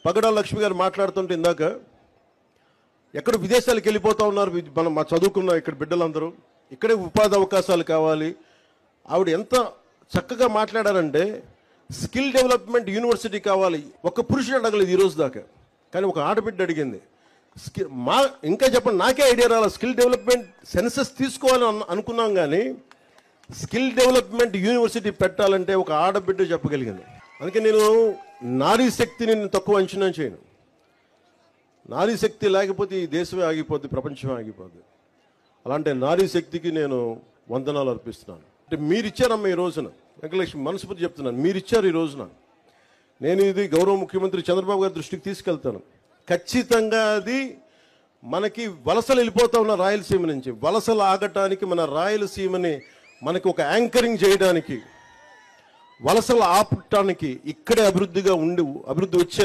పగడాల లక్ష్మి గారు మాట్లాడుతుంటే ఇందాక ఎక్కడ విదేశాలకు వెళ్ళిపోతూ ఉన్నారు మనం మా చదువుకున్న ఇక్కడ బిడ్డలందరూ, ఇక్కడే ఉపాధి అవకాశాలు కావాలి. ఆవిడ ఎంత చక్కగా మాట్లాడారంటే స్కిల్ డెవలప్మెంట్ యూనివర్సిటీ కావాలి. ఒక పురుషుడు అడగలేదు ఈ రోజు దాకా, కానీ ఒక ఆడబిడ్డ అడిగింది. ఇంకా చెప్పండి, నాకే ఐడియా రాలేదు. స్కిల్ డెవలప్మెంట్ సెన్సస్ తీసుకోవాలని అనుకున్నాం, కానీ స్కిల్ డెవలప్మెంట్ యూనివర్సిటీ పెట్టాలంటే ఒక ఆడబిడ్డ చెప్పగలిగింది. అందుకే నేను నారీ శక్తిని తక్కువ అంచనా చేయను. నారీ శక్తి లేకపోతే ఈ దేశమే ఆగిపోద్ది, ప్రపంచమే ఆగిపోద్ది. అలాంటి నారీ శక్తికి నేను వందనాలు అర్పిస్తున్నాను. అంటే మీరు ఇచ్చారమ్మ ఈ రోజున, వెంకటలక్ష్మి మనస్ఫూర్తి చెప్తున్నాను, మీరు ఇచ్చారు ఈ రోజున. నేను ఇది గౌరవ ముఖ్యమంత్రి చంద్రబాబు గారి దృష్టికి తీసుకెళ్తాను. ఖచ్చితంగా అది మనకి వలసలు వెళ్ళిపోతా ఉన్న రాయలసీమ నుంచి వలసలు ఆగటానికి, మన రాయలసీమని మనకి ఒక యాంకరింగ్ చేయడానికి, వలసలు ఆపటానికి, ఇక్కడే అభివృద్ధి వచ్చే